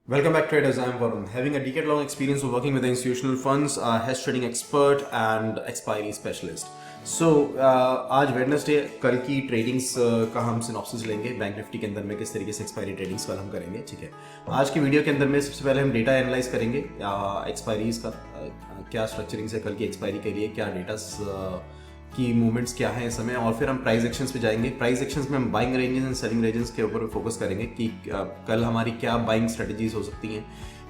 Welcome back, traders. I'm Varun. Having a decade-long experience of working with institutional funds, hedge trading expert and expiry specialist. So आज Wednesday, कल की tradings का हम synopsis लेंगे bank Nifty के अंदर में किस तरीके से एक्सपायरी ट्रेडिंग्स कल हम करेंगे। ठीक है, आज की वीडियो के अंदर में सबसे पहले हम डेटा एनालाइज करेंगे एक्सपायरीज का, क्या स्ट्रक्चरिंग है कल की एक्सपायरी के लिए, क्या डेटा की मूवमेंट्स क्या है इस समय, और फिर हम प्राइस एक्शंस पे जाएंगे। प्राइस एक्शंस में हम buying ranges and selling ranges के ऊपर फोकस करेंगे कि कल हमारी क्या बाइंग स्ट्रेटजीज हो सकती हैं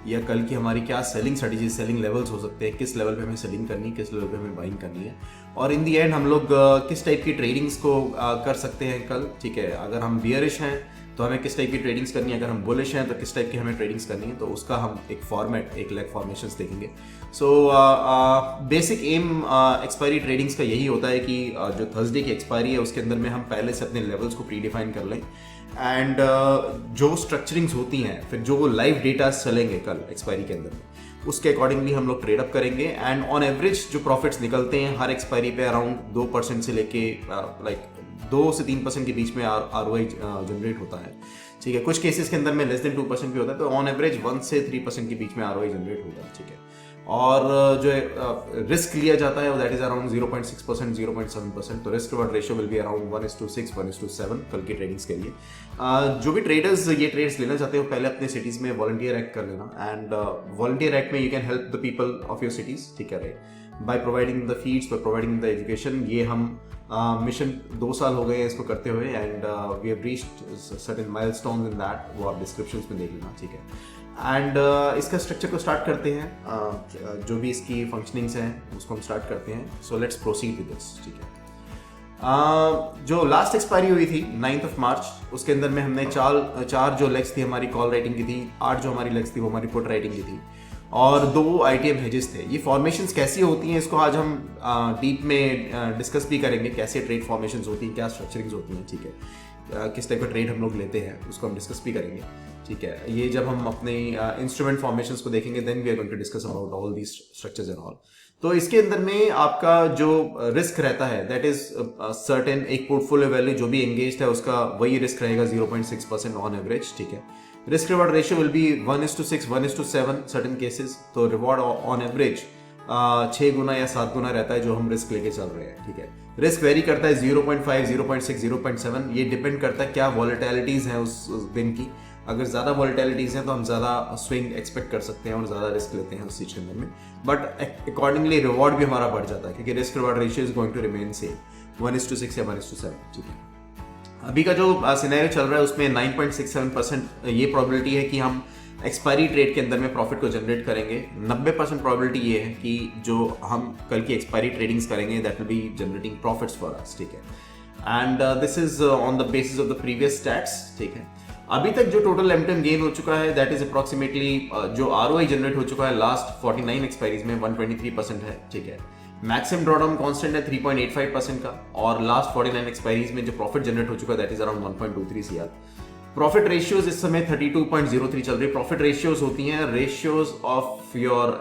या कल की हमारी क्या सेलिंग स्ट्रेटजीज, सेलिंग लेवल्स हो सकते हैं, किस लेवल पे हमें सेलिंग करनी है, किस लेवल पे हमें बाइंग करनी है, और इन दी एंड हम लोग किस टाइप की ट्रेडिंग्स को कर सकते हैं कल। ठीक है, अगर हम बियरिश हैं तो हमें किस टाइप की ट्रेडिंग्स करनी है, अगर हम बुलिश हैं तो किस टाइप की हमें ट्रेडिंग्स करनी है, तो उसका हम एक फॉर्मेट, एक लेग फॉर्मेशंस देखेंगे। सो बेसिक एम एक्सपायरी ट्रेडिंग्स का यही होता है कि जो थर्सडे की एक्सपायरी है उसके अंदर में हम पहले से अपने लेवल्स को प्री डिफाइन कर लें एंड जो स्ट्रक्चरिंग्स होती हैं, फिर जो लाइव डेटा चलेंगे कल एक्सपायरी के अंदर में, उसके अकॉर्डिंगली हम लोग ट्रेड अप करेंगे एंड ऑन एवरेज जो प्रॉफिट्स निकलते हैं हर एक्सपायरी पे अराउंड 2% से लेके लाइक 2 से 3% के बीच में ROI जनरेट होता है। ठीक है, कुछ केसेस के अंदर में लेस देन 2% भी होता है, तो ऑन एवरेज 1 से 3% के बीच में ROI जनरेट होता है। ठीक है, और जो रिस्क लिया जाता है वो दैट इज अराउंड 0.6%, 0.7%, तो risk reward ratio will be around 1:6, 1:7 कल की ट्रेडिंग्स के लिए। जो भी ट्रेडर्स ये ट्रेड्स लेना चाहते हो पहले अपने सिटीज में वॉलंटियर एक्ट कर लेना एंड वॉलंटियर एक्ट में you can help the people of your cities. ठीक है, right, by providing the feeds, by providing the education. ये हम मिशन 2 साल हो गए हैं इसको करते हुए and we have reached certain milestones in that, वो आप डिस्क्रिप्शंस में देख लेना। ठीक है, एंड इसका स्ट्रक्चर को स्टार्ट करते हैं, जो भी इसकी फंक्शनिंग्स हैं उसको हम स्टार्ट करते हैं। So let's proceed with this. ठीक है, जो लास्ट एक्सपायरी हुई थी 9th of March, उसके अंदर में हमने चार जो लेग्स थी हमारी कॉल राइटिंग की थी, 8 जो हमारी लेग्स थी वो हमारी पुट राइटिंग की थी, और 2 ITM हेजेस थे। ये फॉर्मेशंस कैसी होती हैं इसको आज हम डीप में डिस्कस भी करेंगे, कैसे ट्रेड फॉर्मेशंस होती हैं, क्या स्ट्रक्चरिंग्स होती हैं। ठीक है, किस टाइप का ट्रेड हम लोग लेते हैं उसको हम डिस्कस भी करेंगे। ठीक है, ये जब हम अपने इंस्ट्रूमेंट फॉर्मेशंस को देखेंगे then we are going to discuss about all these structures and all. तो इसके अंदर में आपका जो रिस्क रहता है दैट इज सर्टेन, एक पोर्टफोलियो वैल्यू जो भी एंगेज्ड है उसका वही रिस्क रहेगा 0.6% ऑन एवरेज। ठीक है, risk reward ratio will be 1:6, 1:7 certain cases, तो रिवॉर्ड ऑन एवरेज 6 गुना या 7 गुना रहता है जो हम रिस्क लेके चल रहे हैं। ठीक है, रिस्क वेरी करता है 0.5, 0.6, 0.7, ये डिपेंड करता है क्या वॉलेटिलिटीज हैं उस दिन की। अगर ज़्यादा वॉलेटिलिटीज हैं तो हम ज़्यादा स्विंग एक्सपेक्ट कर सकते हैं और ज़्यादा रिस्क लेते हैं उस चीज़ के अंदर में, बट अकॉर्डिंगली रिवॉर्ड भी हमारा बढ़ जाता है क्योंकि risk reward ratio is going to remain same 1:6 या 1:7। ठीक है, अभी का जो सिनेरियो चल रहा है उसमें 9.67% ये प्रोबेबिलिटी है कि हम एक्सपायरी ट्रेड के अंदर में प्रॉफिट को जनरेट करेंगे। 90% प्रोबेबिलिटी ये है कि जो हम कल की एक्सपायरी ट्रेडिंग्स करेंगे that will be generating profits for us. ठीक है, and this is on the basis of the previous stats. ठीक है, अभी तक जो टोटल एमटन गेन हो चुका है दैट इज अप्रोक्सीमेटली जो ROI जनरेट हो चुका है लास्ट 49 एक्सपायरीज में 123% है। ठीक है, मैक्सिमम ड्रॉडाउन कांस्टेंट है 3.85% का, और लास्ट 49 एक्सपायरीज में जो प्रॉफिट जनरेट हो चुका है that is around 1.23 CR। Profit ratios इस समय 32.03 चल रही है। प्रॉफिट रेशियोज होती हैं रेशियोज ऑफ योर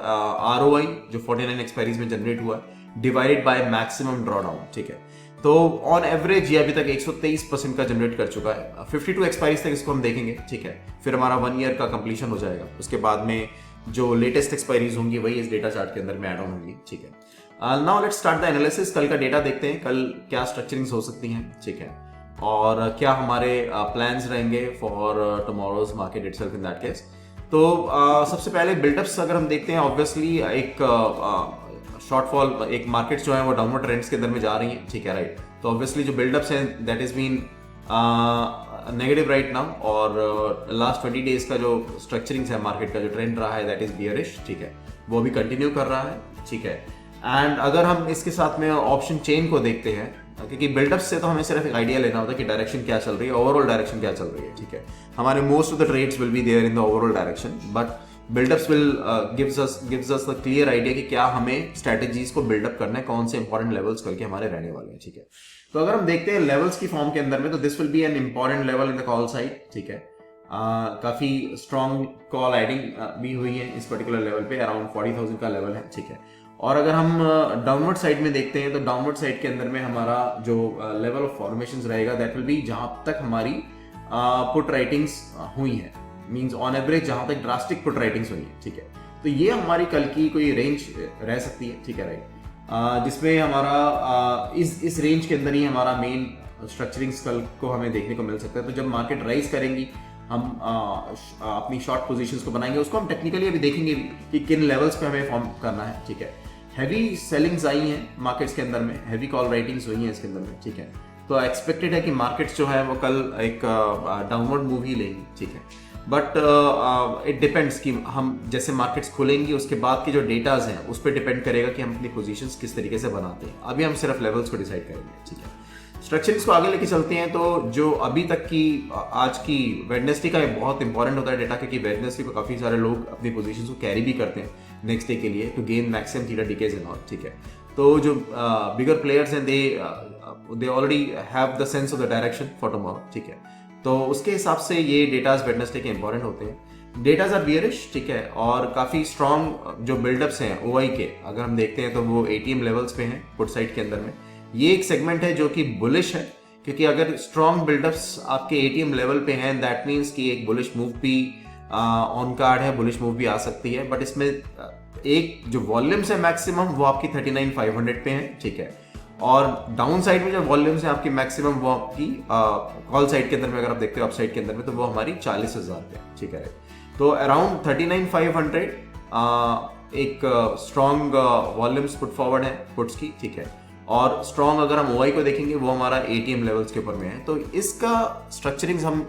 ROI जो 49 एक्सपायरीज में जनरेट हुआ डिवाइडेड बाय मैक्सिमम ड्रॉडाउन। ठीक है, तो ऑन एवरेज ये अभी तक 123% का जनरेट कर चुका है। 52 एक्सपायरीज तक इसको हम देखेंगे। ठीक है, फिर हमारा 1 ईयर का कंप्लीशन हो जाएगा, उसके बाद में जो लेटेस्ट एक्सपायरीज होंगी वही इस डेटा चार्ट के अंदर में ऐड ऑन होंगी। ठीक है, now let's start the analysis. कल का डेटा देखते हैं, कल क्या स्ट्रक्चरिंग्स हो सकती हैं। ठीक है, और क्या हमारे प्लान्स रहेंगे for tomorrow's market itself in that case. तो सबसे पहले बिल्डअप्स अगर हम देखते हैं, ऑब्वियसली एक शॉर्टफॉल, एक मार्केट्स जो है वो डाउनवर्ड ट्रेंड्स के अंदर में जा रही हैं। ठीक है, राइट, तो ऑब्वियसली जो बिल्डअप्स हैं that is been negative right now, और लास्ट 20 डेज का जो स्ट्रक्चरिंग्स है मार्केट का जो ट्रेंड रहा है दैट इज बियरिश। ठीक है, वो भी कंटिन्यू कर रहा है। ठीक है, एंड अगर हम इसके साथ में ऑप्शन चेन को देखते हैं, क्योंकि बिल्डअप से तो हमें सिर्फ एक आइडिया लेना होता है कि डायरेक्शन क्या चल रही है, ओवरऑल डायरेक्शन क्या चल रही है। ठीक है, हमारे most of the trades will be there in the overall direction, but buildups will gives us the clear idea कि क्या हमें स्ट्रेटजीज को बिल्डअप करना है, कौन से इंपॉर्टेंट लेवल्स करके हमारे रहने वाले हैं। ठीक है, तो अगर हम देखते हैं लेवल्स की फॉर्म के अंदर में, तो this will B an important level in the call side. ठीक है, काफी स्ट्रॉन्ग कॉल एडिंग भी हुई है इस पर्टिकुलर लेवल पे, अराउंड 40,000 का लेवल है। ठीक है, और अगर हम डाउनवर्ड साइड में देखते हैं तो डाउनवर्ड साइड के अंदर में हमारा जो लेवल ऑफ फॉर्मेशंस रहेगा दैट विल बी जहां तक हमारी पुट राइटिंग्स हुई हैं मींस ऑन एवरेज जहां तक ड्रास्टिक पुट राइटिंग्स हुई है, ठीक है। तो ये हमारी कल की कोई रेंज रह सकती है, ठीक है, राइट, जिसमें हमारा इस रेंज के अंदर ही हमारा मेन स्ट्रक्चरिंग्स कल को हमें देखने को मिल सकता है। तो जब मार्केट राइज करेंगी हम अपनी शॉर्ट पोजीशंस को बनाएंगे, उसको हम टेक्निकली अभी देखेंगे कि किन लेवल्स पे हमें फॉर्म करना है, ठीक है। हैवी सेलिंग्स आई हैं मार्केट्स के अंदर में, हैवी कॉल राइटिंग्स हुई हैं इसके अंदर में, ठीक है। तो एक्सपेक्टेड है कि मार्केट्स जो है वो कल एक डाउनवर्ड मूव ही लेंगी, ठीक है। बट इट डिपेंड्स कि हम जैसे मार्केट्स खुलेंगी उसके बाद के जो डेटाज हैं उस पर डिपेंड करेगा कि हम अपनी पोजीशंस किस तरीके से बनाते हैं। अभी हम सिर्फ लेवल्स को डिसाइड करेंगे, ठीक है। स्ट्रक्चरिंग्स को आगे लेके चलते हैं। तो जो अभी तक की आज की वेडनेसडे का बहुत इंपॉर्टेंट होता है डेटा, क्योंकि वेडनेसडे को काफी सारे लोग अपनी पोजीशंस को कैरी भी करते हैं नेक्स्ट डे के लिए to gain maximum theta decays and all, ठीक है। तो जो बिगर प्लेयर्स हैं they already have the sense of the direction for tomorrow, ठीक है। तो उसके हिसाब से ये डेटाज वेडनेसडे के इंपॉर्टेंट होते हैं। डेटाज आर बियरिश, ठीक है, और काफी स्ट्रॉन्ग जो बिल्डअप्स हैं ओआई के अगर हम देखते हैं तो वो एटीएम लेवल्स पे हैं पुट साइड के अंदर में। ये एक सेगमेंट है जो कि बुलिश है, क्योंकि अगर स्ट्रॉन्ग बिल्डअप्स आपके एटीएम लेवल पे हैं दैट मीन्स कि एक बुलिश मूव भी ऑन कार्ड है, बुलिश मूव भी आ सकती है। बट इसमें एक जो वॉल्यूम्स है मैक्सिमम वो आपकी 39,500 पे है, ठीक है। और डाउन साइड में जो वॉल्यूम्स है आपकी मैक्सिमम वो आपकी कॉल साइड के अंदर में अगर आप देखते हो अप साइड के अंदर में तो वो हमारी 40,000 पे, ठीक है। तो अराउंड 39,500 एक स्ट्रॉन्ग वॉल्यूम्स पुट फॉरवर्ड है पुट्स की, ठीक है। और स्ट्रॉन्ग अगर हम ओआई को देखेंगे वो हमारा एटीएम लेवल्स के ऊपर में है। तो इसका स्ट्रक्चरिंग्स हम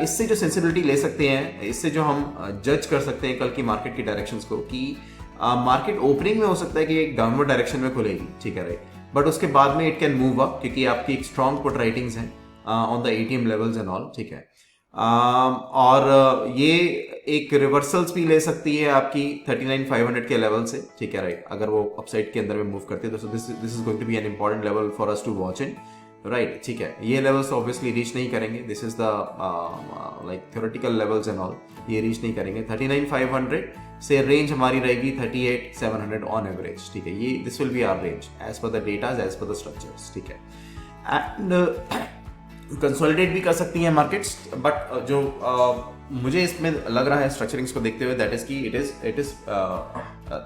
इससे जो सेंसिबिलिटी ले सकते हैं, इससे जो हम जज कर सकते हैं कल की मार्केट की डायरेक्शंस को, कि मार्केट ओपनिंग में हो सकता है कि एक डाउनवर्ड डायरेक्शन में खुलेगी, ठीक है, राइट। बट उसके बाद में इट कैन मूव अप क्योंकि आपकी एक स्ट्रॉन्ग पुट राइटिंग्स हैं on the ATM levels and all, ठीक है। और ये एक रिवर्सल्स भी ले सकती है आपकी 39,500 के लेवल से, ठीक है, राइट। अगर वो अपसाइड के अंदर में मूव करते हैं तो this is going to be an important level for us to watch in, right, ठीक है। ये लेवल्स ऑब्वियसली रीच नहीं करेंगे, this is the like theoretical levels and all, ये रीच नहीं करेंगे। 39,500 से रेंज हमारी रहेगी 38,700 ऑन एवरेज, ठीक है। ये this will be our range as per the datas, as per the structures, ठीक है। एंड कंसोलिडेट भी कर सकती हैं मार्केट्स, बट जो मुझे इसमें लग रहा है स्ट्रक्चरिंग्स को देखते हुए दैट इज कि इट इज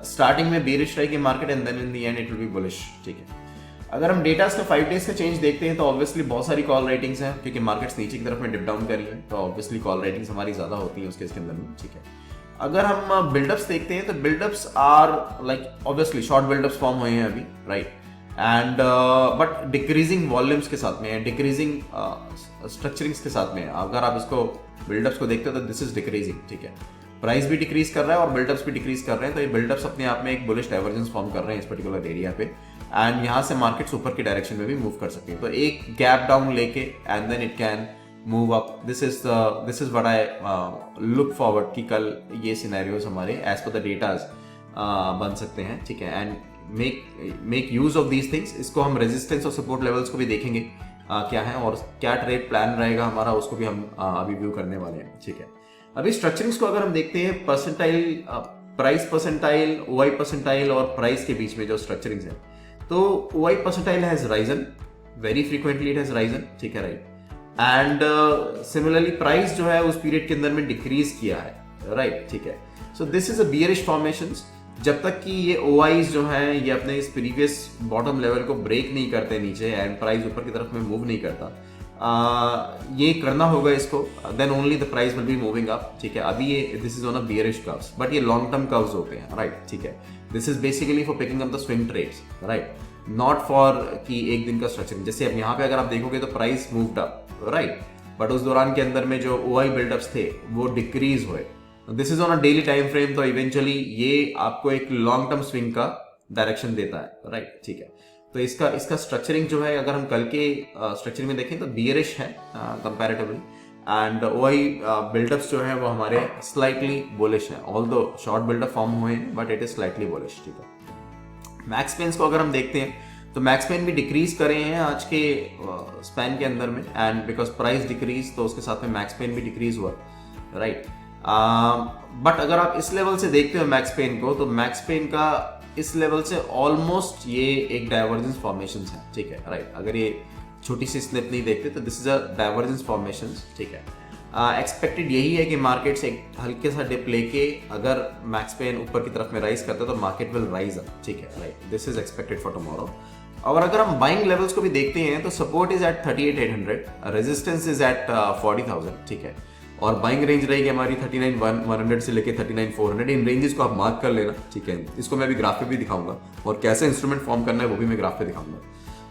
स्टार्टिंग में बेरिश रहेगी market and then in the end it will be bullish, ठीक है। अगर हम डेटास का 5 डेज का चेंज देखते हैं तो ऑब्वियसली बहुत सारी कॉल राइटिंग्स हैं, क्योंकि मार्केट्स नीचे की तरफ में डिप डाउन करी है तो ऑब्वियसली कॉल राइटिंग्स हमारी ज्यादा होती है उसके अंदर में, ठीक है। अगर हम बिल्डअप्स देखते हैं तो buildups are like obviously short buildups form हुए हैं अभी, right, and but decreasing volumes के साथ में, डिक्रीजिंग स्ट्रक्चरिंग्स के साथ में। अगर आप इसको बिल्डअप्स को देखते हो तो दिस इज डिक्रीजिंग, ठीक है। प्राइस भी डिक्रीज कर रहा है और बिल्डअप्स भी डिक्रीज कर रहे हैं, तो ये बिल्डअप्स अपने आप में एक बुलिश डाइवर्जेंस फॉर्म कर रहे हैं इस पर्टिकुलर एरिया पे, एंड यहाँ से मार्केट्स ऊपर की डायरेक्शन में भी मूव कर सकती है। तो एक गैप डाउन लेके and then it can move up. This is what I look forward कि कल ये सिनेरियोस हमारे एज पर द डेटाज बन सकते हैं, ठीक है। And make use of these things. इसको हम रेजिस्टेंस और सपोर्ट लेवल्स को भी देखेंगे क्या है और क्या ट्रेड प्लान रहेगा हमारा, उसको भी हम अभी व्यू करने वाले हैं, ठीक है। अभी स्ट्रक्चरिंग्स को अगर हम देखते हैं percentile, price percentile, OI percentile और प्राइस के बीच में जो स्ट्रक्चरिंग्स है, तो OI percentile has risen very frequently, it has risen, ठीक है, राइट। एंड सिमिलरली प्राइस जो है उस पीरियड के अंदर में डिक्रीज किया है, राइट, ठीक है। So this is a bearish formations. जब तक कि ये ओआईज जो हैं ये अपने इस प्रीवियस बॉटम लेवल को ब्रेक नहीं करते नीचे एंड प्राइस ऊपर की तरफ में मूव नहीं करता, ये करना होगा इसको, then only the price will be moving up, ठीक है। अभी ये this is on a bearish curves, but ये लॉन्ग टर्म कर्व्स होते हैं, राइट, ठीक है। This is basically for picking up the swing trades, right, not for कि एक दिन का स्ट्रक्चरिंग। जैसे अब यहाँ पे अगर आप देखोगे तो price moved up, right, but उस दौरान के अंदर में जो ओआई बिल्डअप्स थे वो डिक्रीज हुए। This is on a daily time frame, तो इवेंचुअली ये आपको एक लॉन्ग टर्म स्विंग का डायरेक्शन देता है, राइट, ठीक है। तो इसका स्ट्रक्चरिंग जो है अगर हम कल के स्ट्रक्चरिंग में देखें तो बियरिश है कंपैरेटिवली, एंड ओआई बिल्डअप्स जो है वो हमारे स्लाइटली बुलिश है, ऑल्दो शॉर्ट बिल्डअप फॉर्म हुए हैं but it is slightly bullish, ठीक है। मैक्स पेन्स को अगर हम देखते हैं तो मैक्स पेन भी डिक्रीज करे हैं आज के स्पैन के अंदर में, एंड बिकॉज प्राइस डिक्रीज तो उसके साथ में मैक्स पेन भी डिक्रीज हुआ, राइट। बट अगर आप इस लेवल से देखते हो मैक्स पेन को तो मैक्स पेन का इस लेवल से ऑलमोस्ट ये एक डाइवर्जेंस फॉर्मेशन है, ठीक है, राइट। अगर ये छोटी सी स्निप नहीं देखते तो this is a divergence formation, ठीक है। एक्सपेक्टेड यही है कि मार्केट्स एक हल्के सा डिप लेके अगर मैक्स पेन ऊपर की तरफ में राइज करते हैं तो मार्केट विल राइज अप, ठीक है, right, this is expected for tomorrow. और अगर हम बाइंग लेवल्स को भी देखते हैं तो support is at 38,800, resistance is at 40,000, ठीक है, और बाइंग रेंज रहेगी हमारी 39,100 से लेके 39,400। इन रेंजेस को आप मार्क कर लेना, ठीक है। इसको मैं अभी ग्राफ पे भी दिखाऊंगा और कैसे इंस्ट्रूमेंट फॉर्म करना है वो भी मैं ग्राफ पे दिखाऊंगा,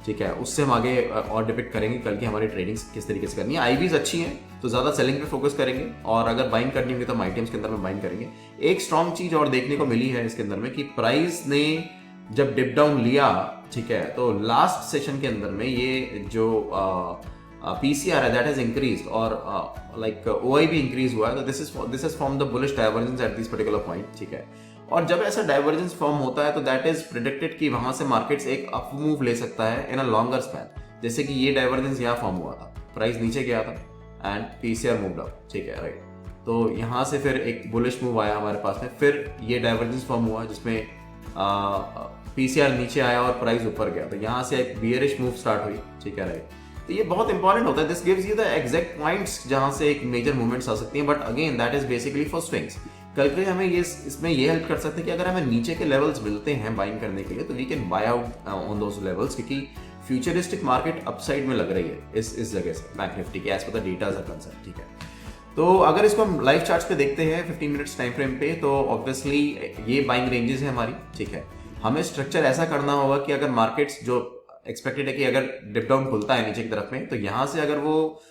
ठीक है। उससे हम आगे और डिपेक्ट करेंगे कल की हमारी ट्रेडिंग्स किस तरीके से करनी है। आईवीज अच्छी हैं तो ज़्यादा सेलिंग पे फोकस करेंगे, और अगर बाइंग करनी होगी तो हम आईटीएम्स के अंदर में बाइंग करेंगे। एक स्ट्रॉन्ग चीज़ और देखने को मिली है इसके अंदर में कि प्राइस ने जब डिप डाउन लिया, ठीक है, तो लास्ट सेशन के अंदर में ये जो पीसीआर है दैट हैज इंक्रीज और लाइक ओआई भी इंक्रीज हुआ है, तो this is from the bullish divergence at this particular point, ठीक है। और जब ऐसा डाइवर्जेंस फॉर्म होता है तो दैट इज प्रिडिक्टेड कि वहां से मार्केट्स एक अप मूव ले सकता है इन अ लॉन्गर स्पैन, जैसे कि ये डाइवर्जेंस यहाँ फॉर्म हुआ था, प्राइस नीचे गया था एंड पीसीआर मूव्ड अप, ठीक है, राइट। तो यहाँ से फिर एक बुलिश मूव आया हमारे पास में, फिर ये डाइवर्जेंस फॉर्म हुआ जिसमें पीसीआर नीचे आया और प्राइस ऊपर गया, तो यहाँ से एक बियरिश मूव स्टार्ट हुई, ठीक है, राइट। तो ये बहुत इंपॉर्टेंट होता है, this gives you the exact points जहां से एक मेजर मूवमेंट्स आ सकती हैं, but again that is basically for swings. कल के हमें ये इसमें ये हेल्प कर सकते हैं कि अगर हमें नीचे के लेवल्स मिलते हैं बाइंग करने के लिए तो we can buy out on those levels, क्योंकि फ्यूचरिस्टिक मार्केट अपसाइड में लग रही है इस जगह से बैंक निफ्टी के as per the datas are concern, ठीक है। तो अगर इसको हम लाइव चार्ट्स पे देखते हैं 15 मिनट्स टाइम फ्रेम पे, तो ऑब्वियसली ये बाइंग रेंजेस है हमारी, ठीक है। हमें स्ट्रक्चर ऐसा करना होगा कि अगर मार्केट्स जो एक्सपेक्टेड है कि अगर डिप डाउन खुलता है नीचे की तरफ में, तो यहाँ से अगर वो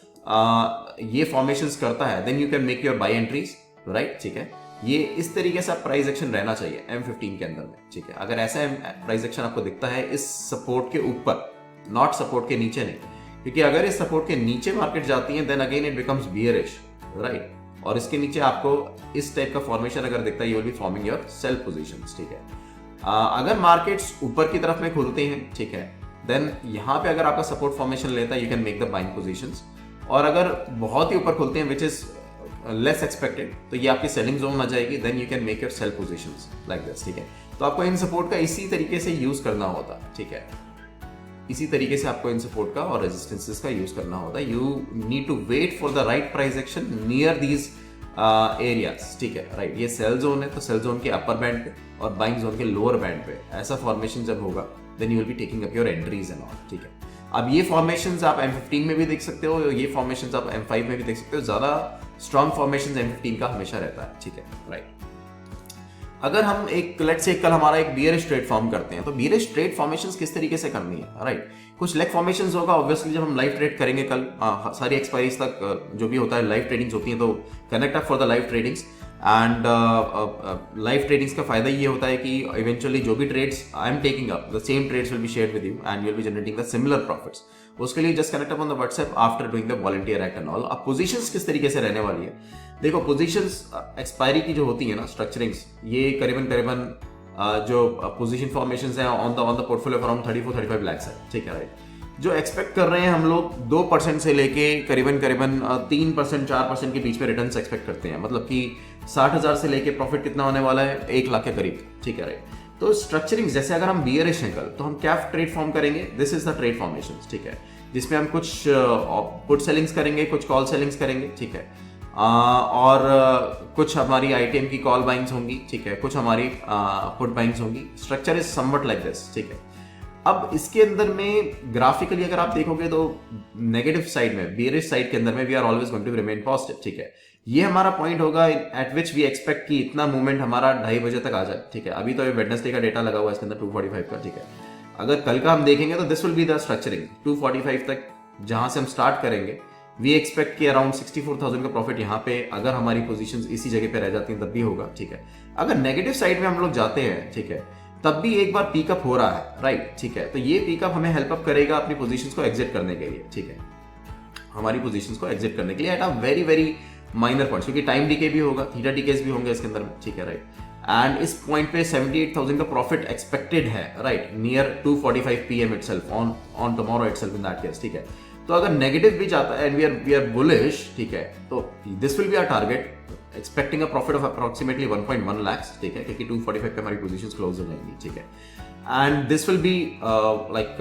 ये फॉर्मेशंस करता है then you can make your buy entries, right, ठीक है। ये इस तरीके से प्राइस एक्शन रहना चाहिए M15 के अंदर में, ठीक है। अगर ऐसा प्राइस एक्शन आपको दिखता है इस सपोर्ट के ऊपर, नॉट सपोर्ट के नीचे नहीं, क्योंकि अगर इस सपोर्ट के नीचे मार्केट जाती है then again it becomes bearish, right. और इसके नीचे आपको इस टाइप का फॉर्मेशन अगर दिखता है you will be forming your sell positions, ठीक है। अगर मार्केट्स ऊपर की तरफ में खुलते हैं, ठीक है, देन यहाँ पे अगर आपका सपोर्ट फॉर्मेशन लेता है you can make the buying positions, और अगर बहुत ही ऊपर खुलते हैं विच इज लेस एक्सपेक्टेड तो ये आपकी सेलिंग जोन आ जाएगी, then you can make your sell positions like this, ठीक है। तो आपको इन सपोर्ट का इसी तरीके से यूज करना होता है, ठीक है। इसी तरीके से आपको इन सपोर्ट का और रेजिस्टेंसेस का यूज करना होता है। You need to wait for the right price action near these areas, ठीक है, राइट। ये सेल जोन है तो सेल जोन के अपर बैंड पे और बाइंग जोन के लोअर बैंड पे ऐसा फॉर्मेशन जब होगा then you will be taking up your entries and all, ठीक है। अब ये फॉर्मेशंस आप M15 में भी देख सकते हो, ये फॉर्मेशंस आप M5 में भी देख सकते हो, ज्यादा स्ट्रॉन्ग फॉर्मेशंस M15 का हमेशा रहता है, ठीक है, राइट। अगर हम एक लेट्स से कल हमारा एक बियरिश ट्रेड फॉर्म करते हैं तो बियरिश ट्रेड फॉर्मेशंस किस तरीके से करनी है, राइट। कुछ लेग फॉर्मेशंस होगा ऑब्वियसली जब हम लाइव ट्रेड करेंगे कल, सारी एक्सपायरीज तक जो भी होता है लाइव ट्रेडिंग्स होती हैं, तो connect up for the live tradings. And live tradings का फायदा ये होता है कि इवेंचुअली जो भी trades I am taking up the same trades will be shared with you and you will be generating the similar profits. उसके लिए just connect up on the WhatsApp after doing the volunteer act and all. अब positions किस तरीके से रहने वाली है, देखो पोजीशंस एक्सपायरी की जो होती है ना स्ट्रक्चरिंग्स, ये करीबन जो पोजीशन फॉर्मेशंस हैं on the portfolio around 34-35 lakh है, ठीक है, राइट। जो एक्सपेक्ट कर रहे हैं हम लोग 2% से लेके करीबन 3% 4% के बीच में रिटर्न्स एक्सपेक्ट करते हैं, मतलब कि 60,000 से लेके प्रॉफिट कितना होने वाला है 1 लाख के करीब, ठीक है, राइट। तो स्ट्रक्चरिंग जैसे अगर हम बियरिश हैं कल तो हम क्या ट्रेड फॉर्म करेंगे, this is the trade formations, ठीक है, जिसमें हम कुछ पुट सेलिंग्स करेंगे, कुछ कॉल सेलिंग्स करेंगे, ठीक है, और कुछ हमारी आईटीएम की कॉल बाइंग्स होंगी, ठीक है, कुछ हमारी पुट बाइंग्स होंगी। Structure is somewhat like this, ठीक है। अब इसके अंदर में ग्राफिकली अगर आप देखोगे तो नेगेटिव साइड में, बियरिश साइड के अंदर में we are always going to remain positive, ठीक है। ये हमारा पॉइंट होगा एट विच वी एक्सपेक्ट कि इतना मूवमेंट हमारा 2:30 बजे तक आ जाए, ठीक है। अभी तो ये वेडनेसडे का डेटा लगा हुआ है इसके अंदर 245 का, ठीक है। अगर कल का हम देखेंगे तो this will be the structuring 245 तक जहां से हम स्टार्ट करेंगे। वी एक्सपेक्ट कि अराउंड 64,000 का प्रॉफिट यहाँ पे अगर हमारी पोजीशंस इसी जगह पे रह जाती हैं तब भी होगा, ठीक है। अगर नेगेटिव साइड में हम लोग जाते हैं, ठीक है, तब भी एक बार पिकअप हो रहा है, राइट, ठीक है। तो ये पिकअप हमें हेल्प अप करेगा अपनी पोजीशंस को एग्जिट करने के लिए, ठीक है, हमारी पोजीशंस को एग्जिट करने के लिए at a very very minor point, क्योंकि टाइम डीके भी होगा, थीटा डीकेस भी होंगे इसके अंदर, ठीक है, राइट। एंड इस पॉइंट पे 78,000 का प्रॉफिट एक्सपेक्टेड है, right, near 2:45 PM itself on tomorrow itself in that case, ठीक है। तो अगर नेगेटिव भी जाता है एंड वी आर बुलिश, ठीक है, तो this will be our target expecting a profit of approximately 1.1 lakh, ठीक है, क्योंकि 245 पे हमारी पोजीशंस क्लोज हो जाएंगी, ठीक है। And this will be like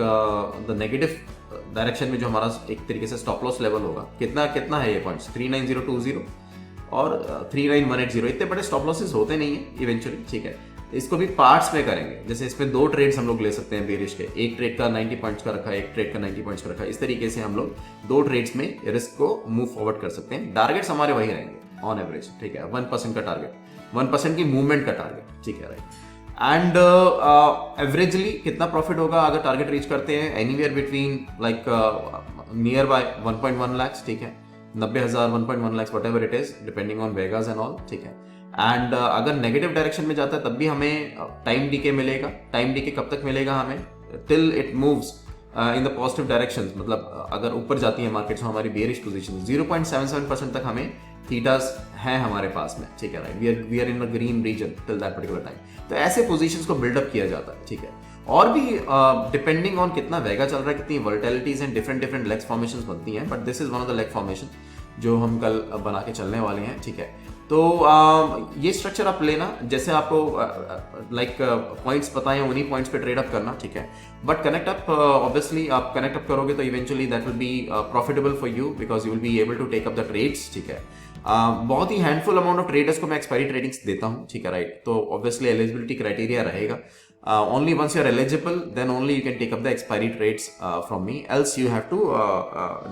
the negative direction में जो हमारा एक तरीके से स्टॉप लॉस लेवल होगा, कितना कितना है ये पॉइंट्स, 39020 और 39180, इतने बड़े स्टॉप लॉसेस होते नहीं है इवेंचुअली, ठीक है। तो इसको भी पार्ट्स में करेंगे, जैसे इसमें 2 ट्रेड्स हम लोग ले सकते हैं बेरिश के, एक ट्रेड का 90 पॉइंट्स का रखा है, एक ट्रेड का 90 पॉइंट्स का रखा है, इस तरीके से हम लोग 2 ट्रेड्स में रिस्क को मूव फॉरवर्ड कर सकते हैं। टारगेट्स हमारे वही रहेंगे ऑन एवरेज, ठीक है, 1% का टारगेट, 1% की मूवमेंट का टारगेट, ठीक है, राइट। एंड एवरेजली कितना प्रॉफिट होगा अगर टारगेट रीच करते हैं, anywhere between like near by 1.1 lakh, ठीक है, 90,000, 1.1 lakh, what ever it is, depending on Vegas and all, ठीक है। एंड अगर नेगेटिव डायरेक्शन में जाता है तब भी हमें टाइम डीके मिलेगा। टाइम डीके कब तक मिलेगा हमें, till it moves in the positive direction, मतलब अगर ऊपर जाती है मार्केट, हमारी बेयरिश पोजीशन 0.77% तक हमें थीटास हैं हमारे पास में, ठीक है, right, we are in the green region till that particular time. तो ऐसे पोजीशंस को बिल्डअप किया जाता है, ठीक है। और भी डिपेंडिंग ऑन कितना वेगा चल रहा है, कितनी वोलेटिलिटीज एंड डिफरेंट लेग फॉर्मेशंस बनती हैं, but this is one of the leg formation जो हम कल बना के चलने वाले हैं, ठीक है। तो ये स्ट्रक्चर आप लेना, जैसे आपको लाइक पॉइंट्स बताए हैं उन्हीं पॉइंट्स पे ट्रेड अप करना, ठीक है। बट कनेक्ट अप, ऑब्वियसली आप कनेक्ट अप करोगे तो eventually that will be profitable for you, because you will be able to take up the trades, ठीक है। बहुत ही हैंडफुल अमाउंट ऑफ ट्रेडर्स को मैं एक्सपायरी ट्रेडिंग्स देता हूँ, ठीक है, राइट। तो ऑब्वियसली एलिजिबिलिटी क्राइटेरिया रहेगा, only once you are eligible then only you can take up the expiry trades from me, else you have to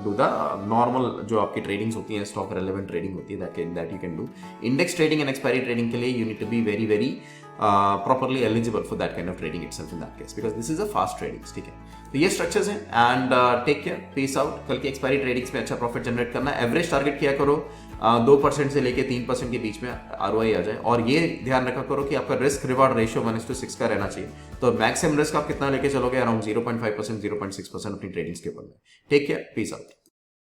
do the normal जो आपकी tradings होती हैं, stock relevant trading होती है, that you can do. Index trading and expiry trading के लिए you need to be very properly eligible for that kind of trading itself in that case, because this is a fast trading, ठीक है। तो ये structures हैं, and take care, peace out. कल की expiry tradings में अच्छा प्रॉफिट जनरेट करना है, एवरेज टारगेट किया करो 2% से लेके 3% के बीच में ROI आ जाए, और ये ध्यान रखा करो कि आपका रिस्क रिवार्ड रेशियो 1:6 का रहना चाहिए। तो मैक्सिमम रिस्क आप कितना लेके चलोगे, अराउंड 0.5%, 0.6% अपनी ट्रेडिंग्स के ऊपर में। Take care, peace out.